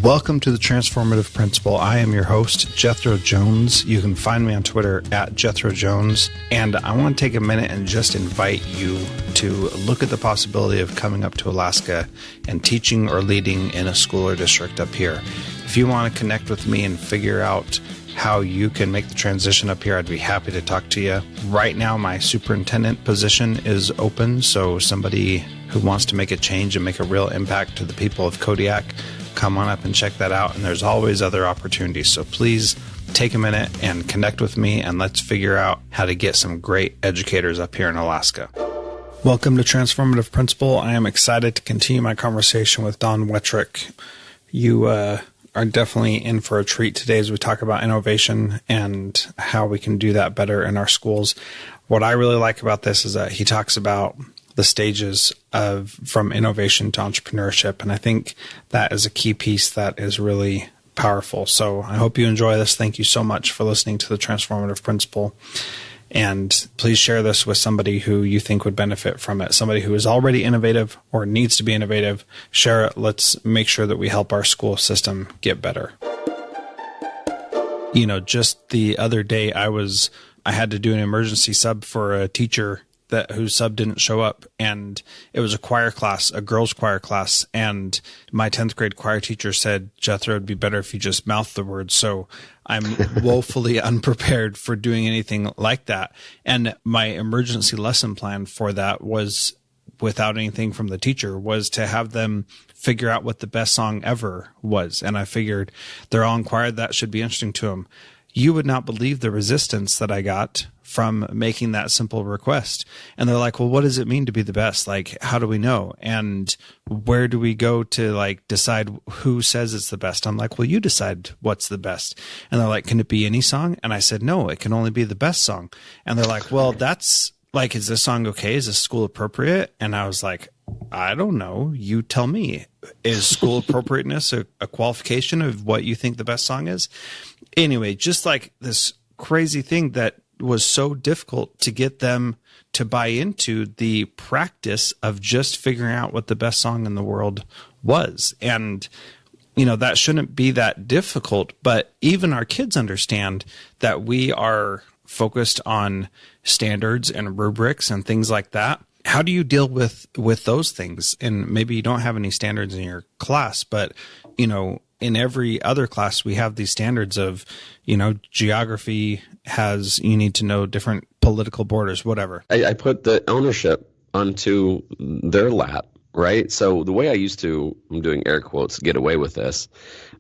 Welcome to the Transformative Principal. I am your host, Jethro Jones. You can find me on Twitter at Jethro Jones. And I want to take a minute and just invite you to look at the possibility of coming up to Alaska and teaching or leading in a school or district up here. If you want to connect with me and figure out how you can make the transition up here, I'd be happy to talk to you. Right now, my superintendent position is open, so somebody who wants to make a change and make a real impact to the people of Kodiak, come on up and check that out. And there's always other opportunities. So please take a minute and connect with me, and let's figure out how to get some great educators up here in Alaska. Welcome to Transformative Principal. I am excited to continue my conversation with Don Wettrick. You are definitely in for a treat today as we talk about innovation and how we can do that better in our schools. What I really like about this is that he talks about the stages from innovation to entrepreneurship. And I think that is a key piece that is really powerful. So I hope you enjoy this. Thank you so much for listening to the Transformative Principal. And please share this with somebody who you think would benefit from it. Somebody who is already innovative or needs to be innovative. Share it. Let's make sure that we help our school system get better. You know, just the other day, I had to do an emergency sub for a teacher whose sub didn't show up, and it was a choir class, a girls' choir class, and my 10th grade choir teacher said, Jethro, it'd be better if you just mouthed the words. So I'm woefully unprepared for doing anything like that. And my emergency lesson plan for that was, without anything from the teacher, was to have them figure out what the best song ever was. And I figured they're all in choir, that should be interesting to them. You would not believe the resistance that I got from making that simple request. And they're like, well, what does it mean to be the best? Like, how do we know? And where do we go to decide who says it's the best? I'm like, well, you decide what's the best. And they're like, can it be any song? And I said, no, it can only be the best song. And they're like, well, that's like, is this song okay? Is this school appropriate? And I was like, I don't know. You tell me. Is school appropriateness a qualification of what you think the best song is? Anyway, just like this crazy thing that was so difficult to get them to buy into the practice of just figuring out what the best song in the world was. And, you know, that shouldn't be that difficult, but even our kids understand that we are focused on standards and rubrics and things like that. How do you deal with those things? And maybe you don't have any standards in your class, but, you know, in every other class, we have these standards of, you know, geography has, you need to know different political borders, whatever. I put the ownership onto their lap, right? So the way I used to, I'm doing air quotes, get away with this,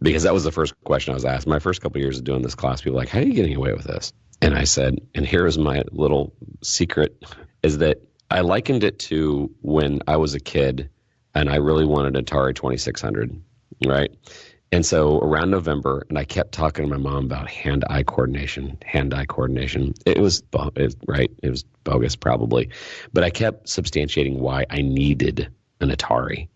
because that was the first question I was asked. My first couple of years of doing this class, people were like, how are you getting away with this? And I said, and here's my little secret, is that I likened it to when I was a kid and I really wanted an Atari 2600, right? And so around November, and I kept talking to my mom about hand-eye coordination. It was bogus probably, but I kept substantiating why I needed an Atari.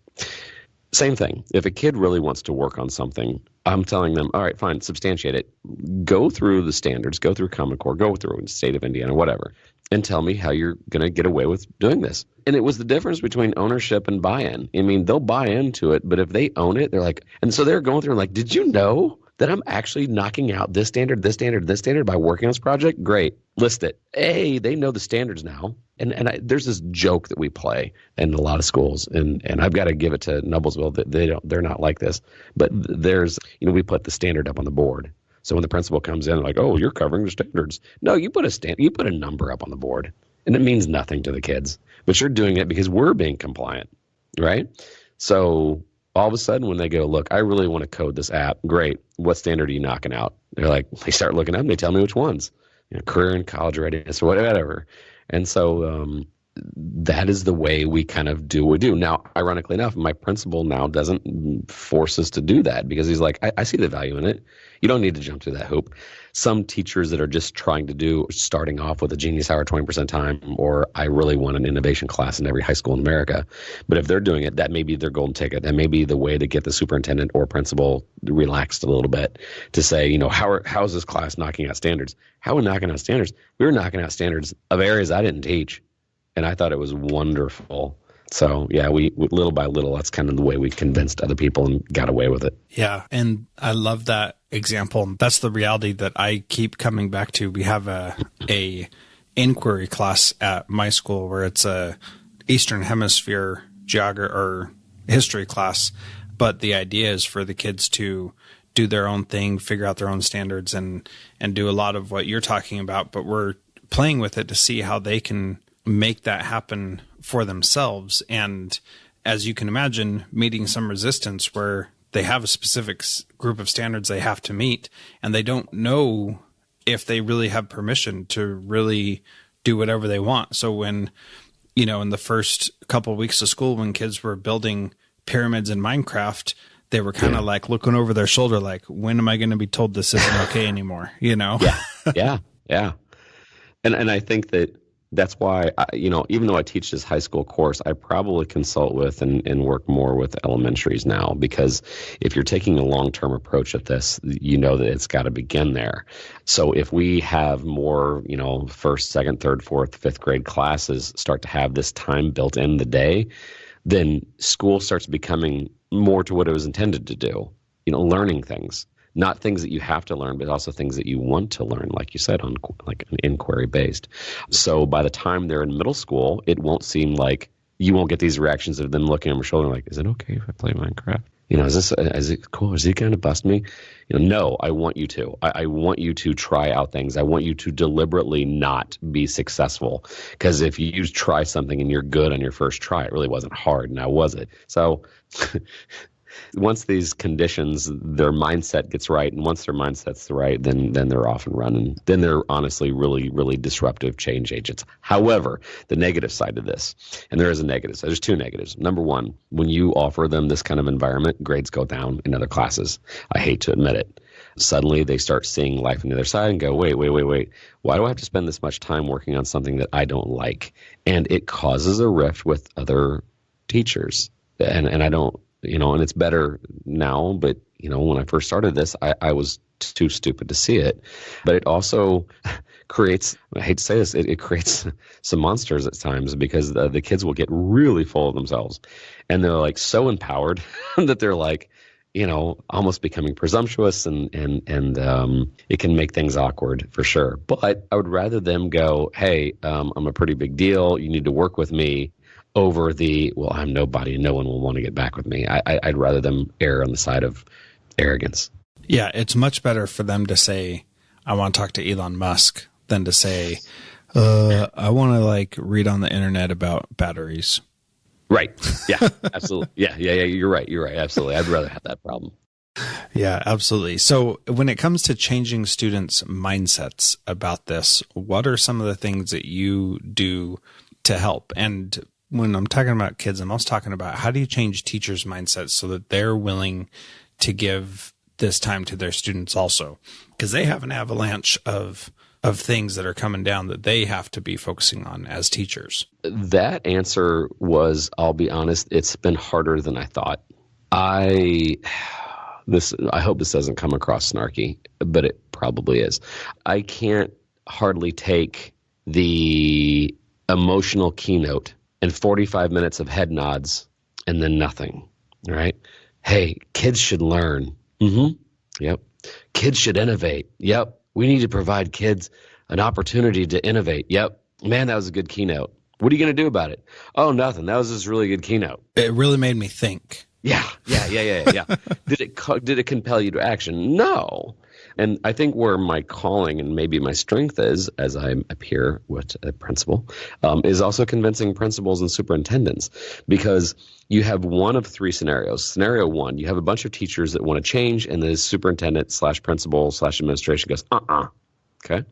Same thing. If a kid really wants to work on something, I'm telling them, all right, fine, substantiate it. Go through the standards, go through Common Core, go through the state of Indiana, whatever, and tell me how you're going to get away with doing this. And it was the difference between ownership and buy-in. I mean, they'll buy into it, but if they own it, they're like, and so they're going through like, did you know that I'm actually knocking out this standard by working on this project? Great. List it. Hey, they know the standards now. And there's this joke that we play in a lot of schools, and I've got to give it to Noblesville that they're not like this. But there's, you know, we put the standard up on the board. So when the principal comes in, like, oh, you're covering the standards. No, you put a number up on the board, and it means nothing to the kids. But you're doing it because we're being compliant, right? So all of a sudden when they go, look, I really want to code this app. Great. What standard are you knocking out? They're like, they start looking up and they tell me which ones. You know, career and college readiness or whatever. And so that is the way we kind of do what we do. Now, ironically enough, my principal now doesn't force us to do that because he's like, I see the value in it. You don't need to jump through that hoop. Some teachers that are just trying to do, starting off with a Genius Hour 20% time, or I really want an innovation class in every high school in America. But if they're doing it, that may be their golden ticket. That may be the way to get the superintendent or principal relaxed a little bit to say, you know, how is this class knocking out standards? How are we knocking out standards? We were knocking out standards of areas I didn't teach. And I thought it was wonderful So yeah, we little by little, that's kind of the way we convinced other people and got away with it. Yeah. And I love that example. That's the reality that I keep coming back to. We have a inquiry class at my school where it's a Eastern Hemisphere geography or history class. But the idea is for the kids to do their own thing, figure out their own standards and do a lot of what you're talking about. But we're playing with it to see how they can make that happen for themselves. And as you can imagine, meeting some resistance where they have a specific group of standards they have to meet, and they don't know if they really have permission to really do whatever they want. So when, in the first couple of weeks of school, when kids were building pyramids in Minecraft, they were kind of like looking over their shoulder, like, when am I going to be told this isn't okay anymore? Yeah. And I think that's why, even though I teach this high school course, I probably consult with and work more with elementaries now, because if you're taking a long-term approach at this, that it's got to begin there. So if we have more, first, second, third, fourth, fifth grade classes start to have this time built in the day, then school starts becoming more to what it was intended to do, learning things. Not things that you have to learn, but also things that you want to learn, like you said, on like an inquiry based. So by the time they're in middle school, it won't seem like you won't get these reactions of them looking over your shoulder like, is it okay if I play Minecraft? Is it cool? Is he going to bust me? No, I want you to. I want you to try out things. I want you to deliberately not be successful. Because if you try something and you're good on your first try, it really wasn't hard. Now, was it? So once these conditions, their mindset gets right, and once their mindset's right, then they're off and running. Then they're honestly really, really disruptive change agents. However, the negative side of this, and there is a negative, so there's two negatives. Number one, when you offer them this kind of environment, grades go down in other classes. I hate to admit it. Suddenly they start seeing life on the other side and go, wait. Why do I have to spend this much time working on something that I don't like? And it causes a rift with other teachers. And I don't, and it's better now, but, when I first started this, I was too stupid to see it. But it also creates, I hate to say this, it creates some monsters at times, because the kids will get really full of themselves. And they're like so empowered that they're like, almost becoming presumptuous, and it can make things awkward for sure. But I would rather them go, hey, I'm a pretty big deal. You need to work with me, over I'm nobody and no one will want to get back with me. I'd rather them err on the side of arrogance. Yeah, it's much better for them to say, I want to talk to Elon Musk, than to say, I want to read on the internet about batteries. Right. Yeah, absolutely. Yeah. You're right. Absolutely. I'd rather have that problem. Yeah, absolutely. So when it comes to changing students' mindsets about this, what are some of the things that you do to help? And when I'm talking about kids, I'm also talking about how do you change teachers' mindsets so that they're willing to give this time to their students also, because they have an avalanche of things that are coming down that they have to be focusing on as teachers. That answer was, I'll be honest, it's been harder than I thought. I hope this doesn't come across snarky, but it probably is. I can't hardly take the emotional keynote and 45 minutes of head nods and then nothing, right? Hey, kids should learn. Mm-hmm. Yep. Kids should innovate. Yep. We need to provide kids an opportunity to innovate. Yep. Man, that was a good keynote. What are you going to do about it? Oh, nothing. That was just a really good keynote. It really made me think. Yeah. Did it compel you to action? No. And I think where my calling and maybe my strength is, as I appear with a principal, is also convincing principals and superintendents, because you have one of three scenarios. Scenario one, you have a bunch of teachers that want to change, and the superintendent / principal / administration goes, Okay.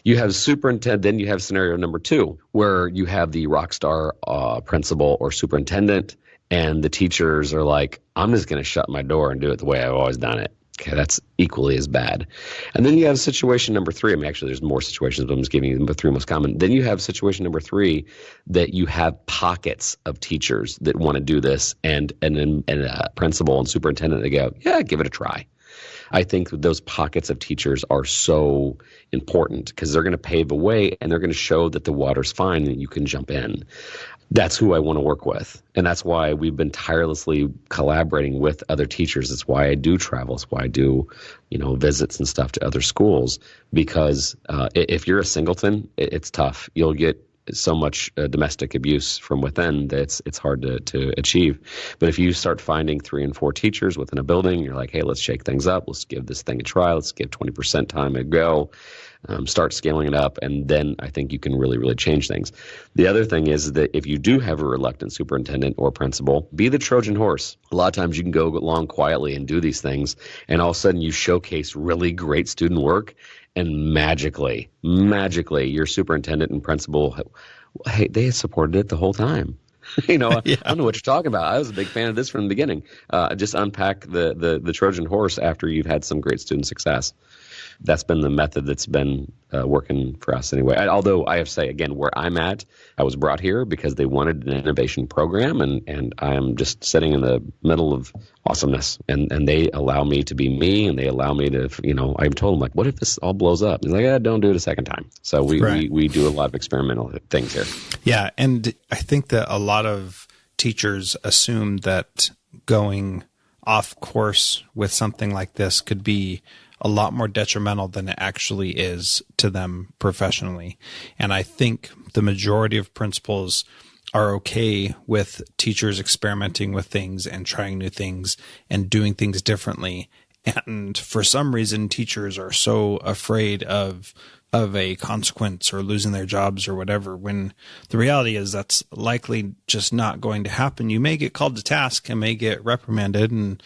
You have superintendent, then you have scenario number two, where you have the rock star principal or superintendent, and the teachers are like, I'm just going to shut my door and do it the way I've always done it. Okay, that's equally as bad. And then you have situation number three. I mean, actually, there's more situations, but I'm just giving you the three most common. Then you have situation number three, that you have pockets of teachers that want to do this, and a principal and superintendent, they go, yeah, give it a try. I think those pockets of teachers are so important, because they're going to pave a way and they're going to show that the water's fine and you can jump in. That's who I want to work with. And that's why we've been tirelessly collaborating with other teachers. It's why I do travel. It's why I do, visits and stuff to other schools. Because if you're a singleton, it's tough. You'll get so much domestic abuse from within that it's hard to achieve. But if you start finding 3 and 4 teachers within a building, you're like, hey, let's shake things up. Let's give this thing a try. Let's give 20% time a go. Start scaling it up, and then I think you can really, really change things. The other thing is that if you do have a reluctant superintendent or principal, be the Trojan horse. A lot of times you can go along quietly and do these things, and all of a sudden you showcase really great student work, and magically, your superintendent and principal, hey, they supported it the whole time. Yeah. I don't know what you're talking about. I was a big fan of this from the beginning. Just unpack the Trojan horse after you've had some great student success. That's been the method that's been working for us anyway. Although I have to say, again, where I'm at, I was brought here because they wanted an innovation program, and I am just sitting in the middle of awesomeness. And they allow me to be me, and they allow me to, I've told them, like, what if this all blows up? And they're like, don't do it a second time. So we do a lot of experimental things here. Yeah, and I think that a lot of teachers assume that going off course with something like this could be a lot more detrimental than it actually is to them professionally. And I think the majority of principals are okay with teachers experimenting with things and trying new things and doing things differently. And for some reason, teachers are so afraid of a consequence or losing their jobs or whatever, when the reality is that's likely just not going to happen. You may get called to task and may get reprimanded, and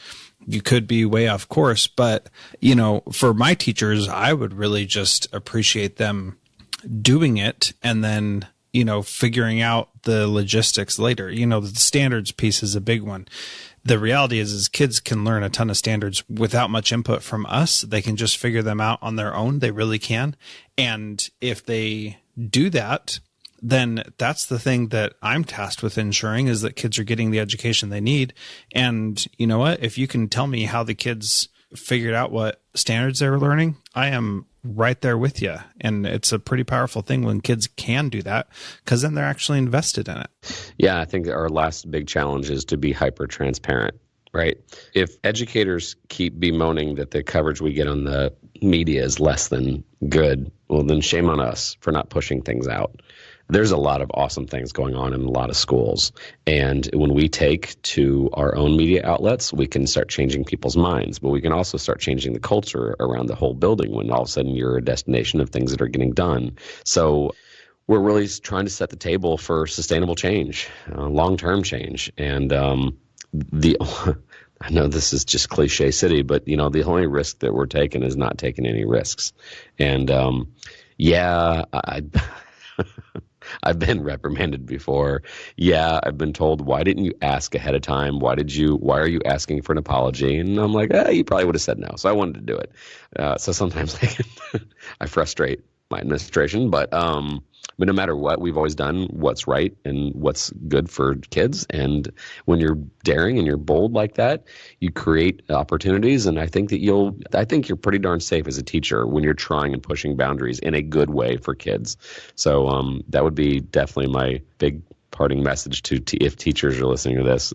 you could be way off course. But, for my teachers, I would really just appreciate them doing it and then, figuring out the logistics later. The standards piece is a big one. The reality is kids can learn a ton of standards without much input from us. They can just figure them out on their own. They really can. And if they do that, then that's the thing that I'm tasked with ensuring, is that kids are getting the education they need. And you know what? If you can tell me how the kids figured out what standards they were learning, I am right there with you. And it's a pretty powerful thing when kids can do that, because then they're actually invested in it. Yeah, I think our last big challenge is to be hyper transparent, right? If educators keep bemoaning that the coverage we get on the media is less than good, well, then shame on us for not pushing things out. There's a lot of awesome things going on in a lot of schools. And when we take to our own media outlets, we can start changing people's minds, but we can also start changing the culture around the whole building when all of a sudden you're a destination of things that are getting done. So we're really trying to set the table for sustainable change, long-term change. And I know this is just cliche city, but the only risk that we're taking is not taking any risks. And I've been reprimanded before. Yeah, I've been told, why didn't you ask ahead of time? Why are you asking for an apology? And I'm like, you probably would have said no. So I wanted to do it. So sometimes I frustrate my administration, but no matter what, we've always done what's right and what's good for kids. And when you're daring and you're bold like that, you create opportunities. And I think that you're pretty darn safe as a teacher when you're trying and pushing boundaries in a good way for kids. So that would be definitely my big parting message to if teachers are listening to this.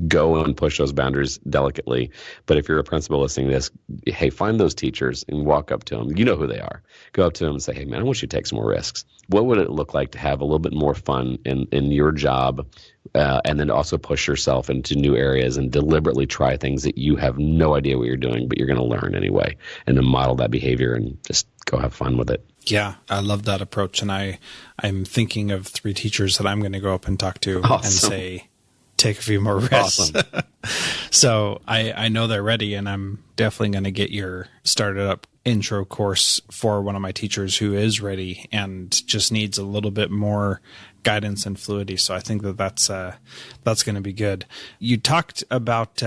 Go and push those boundaries delicately. But if you're a principal listening to this, hey, find those teachers and walk up to them. You know who they are. Go up to them and say, hey, man, I want you to take some more risks. What would it look like to have a little bit more fun in your job, and then also push yourself into new areas and deliberately try things that you have no idea what you're doing, but you're going to learn anyway, and then model that behavior and just go have fun with it. Yeah, I love that approach. And I'm thinking of 3 teachers that I'm going to go up and talk to and say, take a few more risks. Awesome. So I know they're ready, and I'm definitely going to get your started up intro course for one of my teachers who is ready and just needs a little bit more guidance and fluidity. So I think that's going to be good. You talked about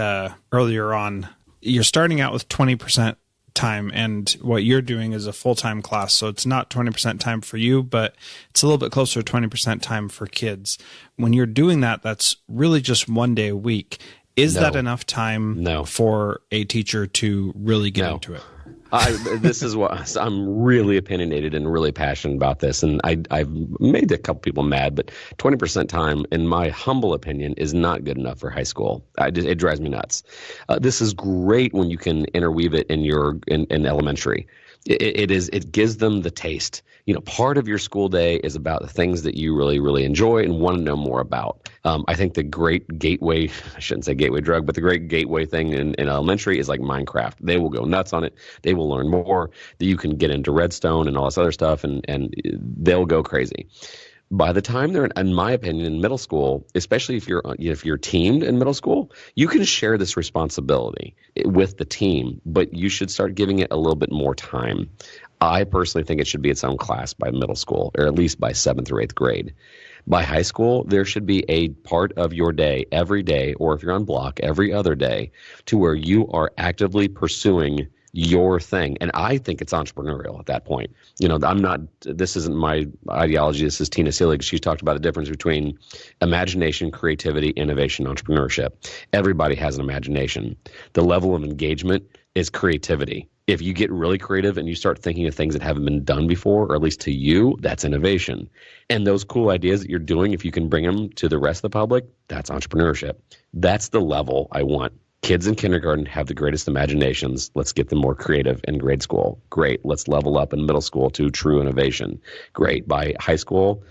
earlier on, you're starting out with 20% time, and what you're doing is a full-time class. So it's not 20% time for you, but it's a little bit closer to 20% time for kids. When you're doing that, that's really just one day a week. Is No. that enough time No. for a teacher to really get No. into it? This is what I'm really opinionated and really passionate about this. And I've made a couple people mad, but 20% time, in my humble opinion, is not good enough for high school. It drives me nuts. This is great when you can interweave it in elementary. It gives them the taste. Part of your school day is about the things that you really, really enjoy and want to know more about. I think the great gateway, I shouldn't say gateway drug, but the great gateway thing in elementary is like Minecraft. They will go nuts on it. They will learn more. That you can get into redstone and all this other stuff, and they'll go crazy. By the time they're, in my opinion, in middle school, especially if you're teamed in middle school, you can share this responsibility with the team, but you should start giving it a little bit more time. I personally think it should be its own class by middle school, or at least by 7th or 8th grade. By high school, there should be a part of your day every day, or if you're on block, every other day, to where you are actively pursuing your thing. And I think it's entrepreneurial at that point. This isn't my ideology. This is Tina Seelig. She's talked about the difference between imagination, creativity, innovation, entrepreneurship. Everybody has an imagination. The level of engagement is creativity. If you get really creative and you start thinking of things that haven't been done before, or at least to you, that's innovation. And those cool ideas that you're doing, if you can bring them to the rest of the public, that's entrepreneurship. That's the level I want. Kids in kindergarten have the greatest imaginations. Let's get them more creative in grade school. Great. Let's level up in middle school to true innovation. Great. By high school,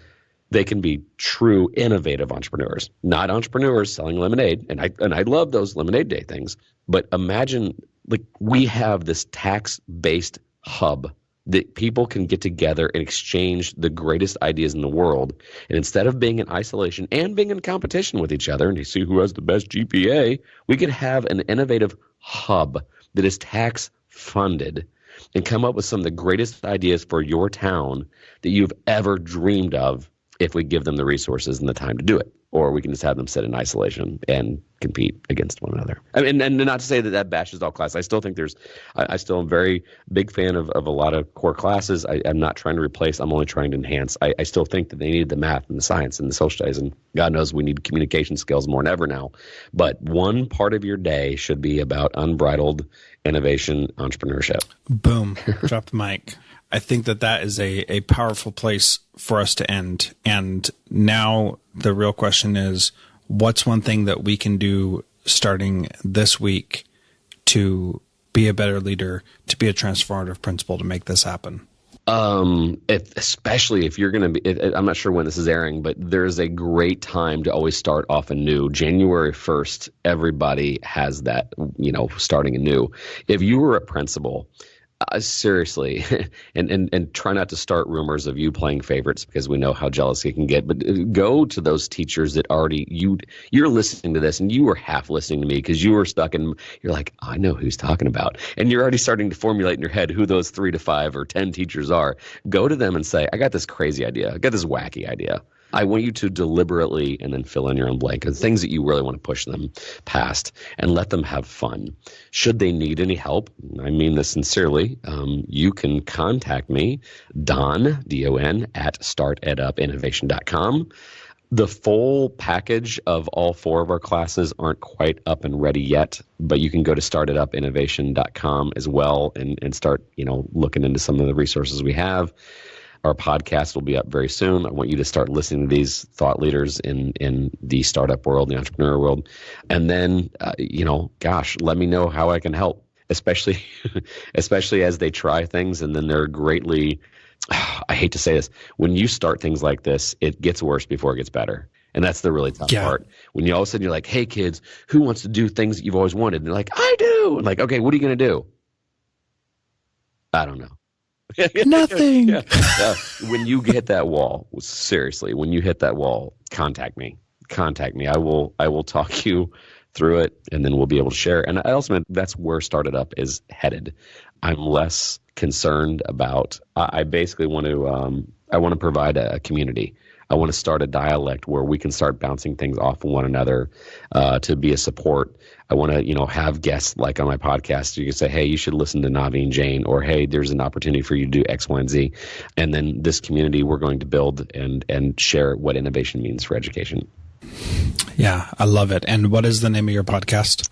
they can be true innovative entrepreneurs, not entrepreneurs selling lemonade. And I love those lemonade day things. But imagine, like, we have this tax-based hub that people can get together and exchange the greatest ideas in the world. And instead of being in isolation and being in competition with each other and to see who has the best GPA, we could have an innovative hub that is tax funded and come up with some of the greatest ideas for your town that you've ever dreamed of, if we give them the resources and the time to do it. Or we can just have them sit in isolation and compete against one another. I mean, and not to say that bashes all classes. I still think I still am very big fan of a lot of core classes. I'm not trying to replace, I'm only trying to enhance. I still think that they need the math and the science and the social studies, and God knows we need communication skills more than ever now. But one part of your day should be about unbridled innovation, entrepreneurship. Boom. Drop the mic. I think that is a powerful place for us to end. And now the real question is, what's one thing that we can do starting this week to be a better leader, to be a transformative principal, to make this happen? Especially if you're going to be, I'm not sure when this is airing, but there's a great time to always start off anew. January 1st, everybody has that, starting anew. If you were a principal, seriously, and try not to start rumors of you playing favorites, because we know how jealous it can get, but go to those teachers that already you're listening to this and you were half listening to me because you were stuck in, you're like, I know who's talking about. And you're already starting to formulate in your head who those 3 to 5 or 10 teachers are. Go to them and say, I got this crazy idea. I got this wacky idea. I want you to deliberately, and then fill in your own blank, the things that you really want to push them past, and let them have fun. Should they need any help, I mean this sincerely, you can contact me, Don, D-O-N, at startedupinnovation.com. The full package of all 4 of our classes aren't quite up and ready yet, but you can go to startedupinnovation.com as well and start, looking into some of the resources we have. Our podcast will be up very soon. I want you to start listening to these thought leaders in the startup world, the entrepreneur world. And then, let me know how I can help, especially as they try things and then they're greatly, I hate to say this, when you start things like this, it gets worse before it gets better. And that's the really tough part. When you all of a sudden you're like, hey kids, who wants to do things that you've always wanted? And they're like, I do. And like, okay, what are you going to do? I don't know. Nothing. When you hit that wall, seriously, when you hit that wall, contact me. I will talk you through it, and then we'll be able to share. And I also meant that's where Started Up is headed. I'm less concerned about. I basically want to provide a community. I want to start a dialect where we can start bouncing things off of one another to be a support. I want to, have guests like on my podcast. You can say, hey, you should listen to Navi and Jane, or hey, there's an opportunity for you to do X, Y, and Z. And then this community we're going to build and share what innovation means for education. Yeah, I love it. And what is the name of your podcast?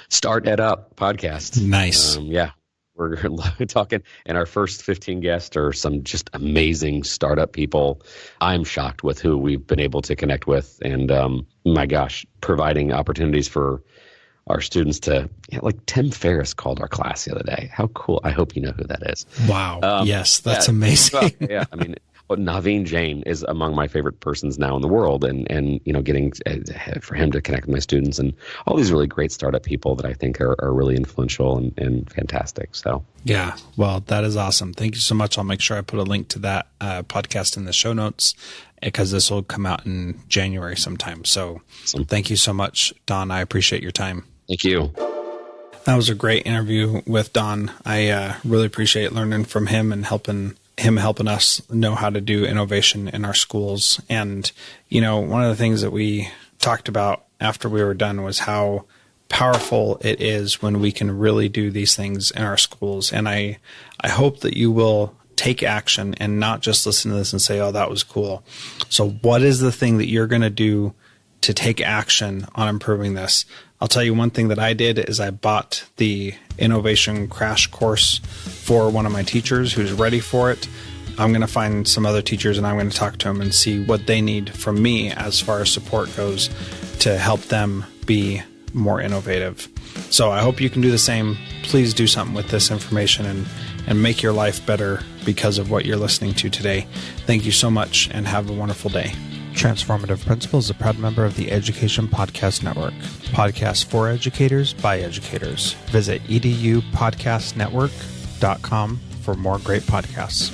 Start Ed Up podcast. Nice. Yeah. We're talking, and our first 15 guests are some just amazing startup people. I'm shocked with who we've been able to connect with. And my gosh, providing opportunities for our students to, like Tim Ferriss called our class the other day. How cool. I hope you know who that is. Wow. Yes, that's amazing. Yeah. I mean, Naveen Jain is among my favorite persons now in the world, and getting for him to connect with my students and all these really great startup people that I think are really influential and fantastic. So yeah, well, that is awesome. Thank you so much. I'll make sure I put a link to that podcast in the show notes, because this will come out in January sometime. So Thank you so much, Don. I appreciate your time. Thank you. That was a great interview with Don. I really appreciate learning from him and helping us know how to do innovation in our schools. And, one of the things that we talked about after we were done was how powerful it is when we can really do these things in our schools. And I hope that you will take action and not just listen to this and say, oh, that was cool. So what is the thing that you're going to do to take action on improving this? I'll tell you one thing that I did is I bought the innovation crash course for one of my teachers who's ready for it. I'm going to find some other teachers and I'm going to talk to them and see what they need from me as far as support goes to help them be more innovative. So I hope you can do the same. Please do something with this information and make your life better because of what you're listening to today. Thank you so much and have a wonderful day. Transformative Principal is a proud member of the Education Podcast Network. Podcasts for educators by educators. Visit edupodcastnetwork.com for more great podcasts.